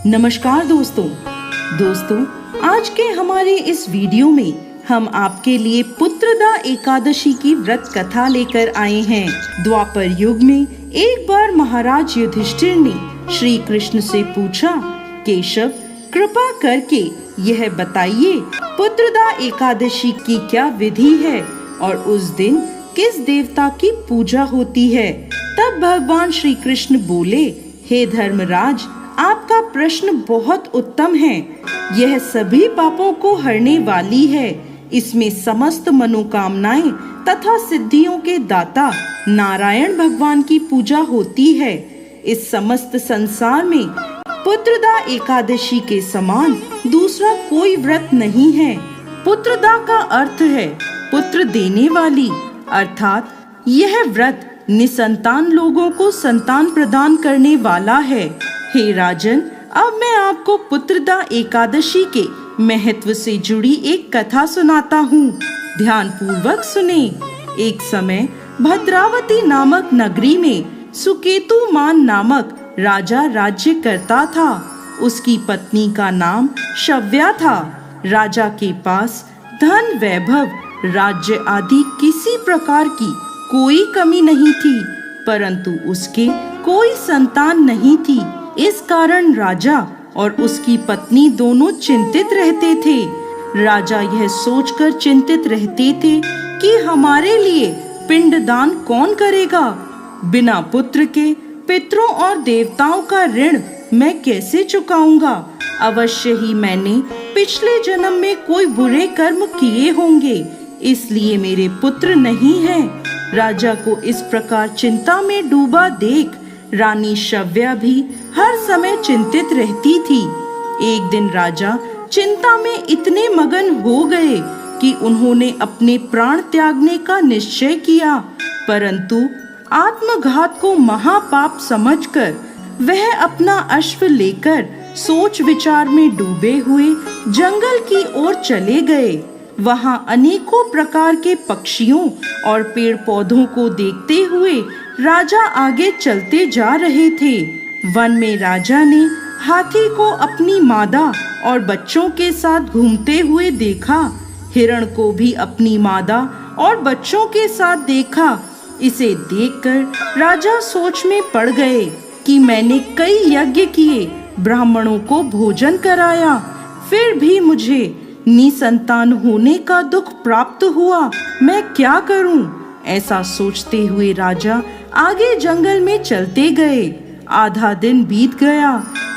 नमस्कार दोस्तों, आज के हमारे इस वीडियो में हम आपके लिए पुत्रदा एकादशी की व्रत कथा लेकर आए हैं। द्वापर युग में एक बार महाराज युधिष्ठिर ने श्री कृष्ण से पूछा, केशव कृपा करके यह बताइए पुत्रदा एकादशी की क्या विधि है और उस दिन किस देवता की पूजा होती है। तब भगवान श्री कृष्ण बोले, हे धर्मराज, आपका प्रश्न बहुत उत्तम है। यह सभी पापों को हरने वाली है। इसमें समस्त मनोकामनाएं तथा सिद्धियों के दाता नारायण भगवान की पूजा होती है। इस समस्त संसार में पुत्रदा एकादशी के समान दूसरा कोई व्रत नहीं है। पुत्रदा का अर्थ है पुत्र देने वाली, अर्थात यह व्रत निसंतान लोगों को संतान प्रदान करने वाला है। हे राजन, अब मैं आपको पुत्रदा एकादशी के महत्व से जुड़ी एक कथा सुनाता हूँ। ध्यान पूर्वक सुने। एक समय भद्रावती नामक नगरी में सुकेतुमान नामक राजा राज्य करता था। उसकी पत्नी का नाम शव्या था। राजा के पास धन, वैभव, राज्य आदि किसी प्रकार की कोई कमी नहीं थी, परंतु उसके कोई संतान नहीं थी। इस कारण राजा और उसकी पत्नी दोनों चिंतित रहते थे। राजा यह सोचकर चिंतित रहते थे कि हमारे लिए पिंडदान कौन करेगा। बिना पुत्र के पितरों और देवताओं का ऋण मैं कैसे चुकाऊंगा। अवश्य ही मैंने पिछले जन्म में कोई बुरे कर्म किए होंगे, इसलिए मेरे पुत्र नहीं हैं। राजा को इस प्रकार चिंता में डूबा देख रानी शव्या भी हर समय चिंतित रहती थी। एक दिन राजा चिंता में इतने मगन हो गए कि उन्होंने अपने प्राण त्यागने का निश्चय किया, परंतु आत्मघात को महापाप समझकर वह अपना अश्व लेकर सोच विचार में डूबे हुए जंगल की ओर चले गए। वहां अनेकों प्रकार के पक्षियों और पेड़ पौधों को देखते हुए राजा आगे चलते जा रहे थे। वन में राजा ने हाथी को अपनी मादा और बच्चों के साथ घूमते हुए देखा। हिरण को भी अपनी मादा और बच्चों के साथ देखा। इसे देखकर राजा सोच में पड़ गए कि मैंने कई यज्ञ किए, ब्राह्मणों को भोजन कराया, फिर भी मुझे निसंतान होने का दुख प्राप्त हुआ। मैं क्या करूं? ऐसा सोचते हुए राजा आगे जंगल में चलते गए। आधा दिन बीत गया।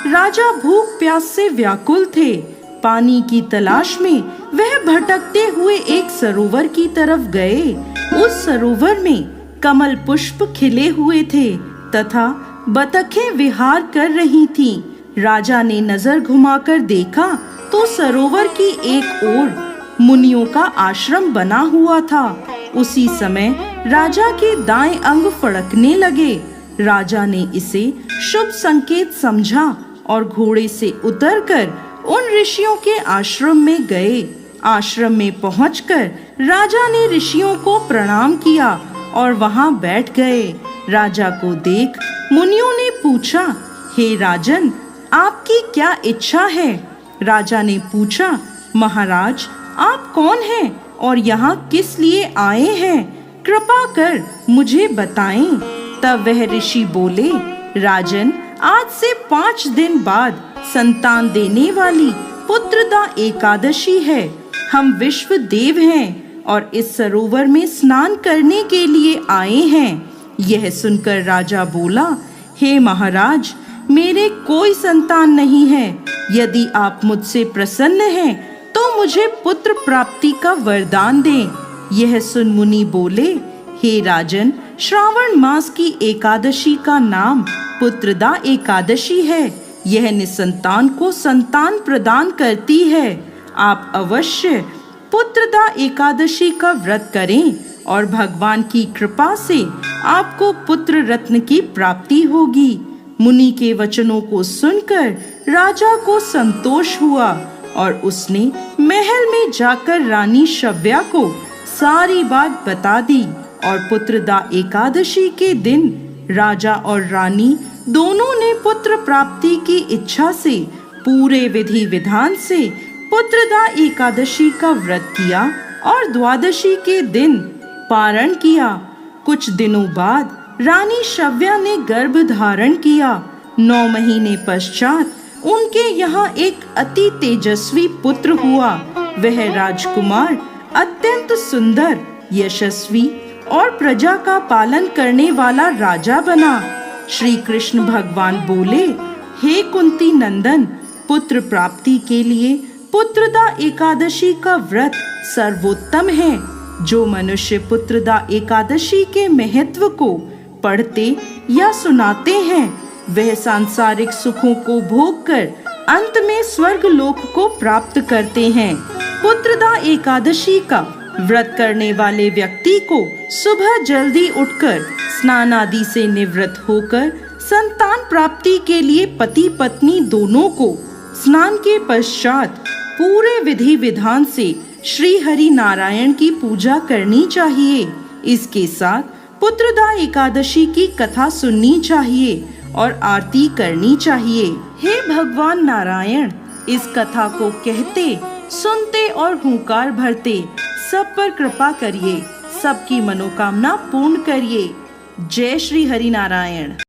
राजा भूख प्यास से व्याकुल थे। पानी की तलाश में वह भटकते हुए एक सरोवर की तरफ गए। उस सरोवर में कमल पुष्प खिले हुए थे तथा बतखें विहार कर रही थीं। राजा ने नजर घुमाकर देखा तो सरोवर की एक ओर मुनियों का आश्रम बना हुआ था। उसी समय राजा के दाएं अंग फड़कने लगे। राजा ने इसे शुभ संकेत समझा और घोड़े से उतरकर उन ऋषियों के आश्रम में गए। आश्रम में पहुंचकर राजा ने ऋषियों को प्रणाम किया और वहां बैठ गए। राजा को देख मुनियों ने पूछा, हे राजन, आपकी क्या इच्छा है? राजा ने पूछा, महाराज, आप कौन हैं और यहाँ किस लिए आए हैं? कृपा कर मुझे बताएं। तब वह ऋषि बोले, राजन, आज से 5 दिन बाद संतान देने वाली पुत्रदा एकादशी है। हम विश्व देव हैं और इस सरोवर में स्नान करने के लिए आए हैं। यह सुनकर राजा बोला, हे महाराज, मेरे कोई संतान नहीं है। यदि आप मुझसे प्रसन्न हैं तो मुझे पुत्र प्राप्ति का वरदान दें। यह सुन मुनि बोले, हे राजन, श्रावण मास की एकादशी का नाम पुत्रदा एकादशी है। यह निसंतान को संतान प्रदान करती है। आप अवश्य पुत्रदा एकादशी का व्रत करें और भगवान की कृपा से आपको पुत्र रत्न की प्राप्ति होगी। मुनि के वचनों को सुनकर राजा को संतोष हुआ और उसने महल में जाकर रानी शव्या को सारी बात बता दी और पुत्रदा एकादशी के दिन राजा और रानी दोनों ने पुत्र प्राप्ति की इच्छा से पूरे विधि विधान से पुत्रदा एकादशी का व्रत किया और द्वादशी के दिन पारण किया। कुछ दिनों बाद रानी शव्या ने गर्भ धारण किया। 9 महीने पश्चात उनके यहाँ एक अति तेजस्वी पुत्र हुआ। वह राजकुमार अत्यंत सुंदर, यशस्वी और प्रजा का पालन करने वाला राजा बना। श्री कृष्ण भगवान बोले, हे कुंती नंदन, पुत्र प्राप्ति के लिए पुत्रदा एकादशी का व्रत सर्वोत्तम है। जो मनुष्य पुत्रदा एकादशी के महत्व को पढ़ते या सुनाते हैं, वह सांसारिक सुखों को भोगकर अंत में स्वर्ग लोक को प्राप्त करते हैं। पुत्रदा एकादशी का व्रत करने वाले व्यक्ति को सुबह जल्दी उठकर स्नान आदि से निवृत्त होकर संतान प्राप्ति के लिए पति पत्नी दोनों को स्नान के पश्चात पूरे विधि विधान से श्री हरि नारायण की पूजा करनी चाहिए। इसके साथ पुत्रदा एकादशी की कथा सुननी चाहिए और आरती करनी चाहिए। हे भगवान नारायण, इस कथा को कहते, सुनते और हुंकार भरते सब पर कृपा करिए, सबकी मनोकामना पूर्ण करिए। जय श्री हरि नारायण।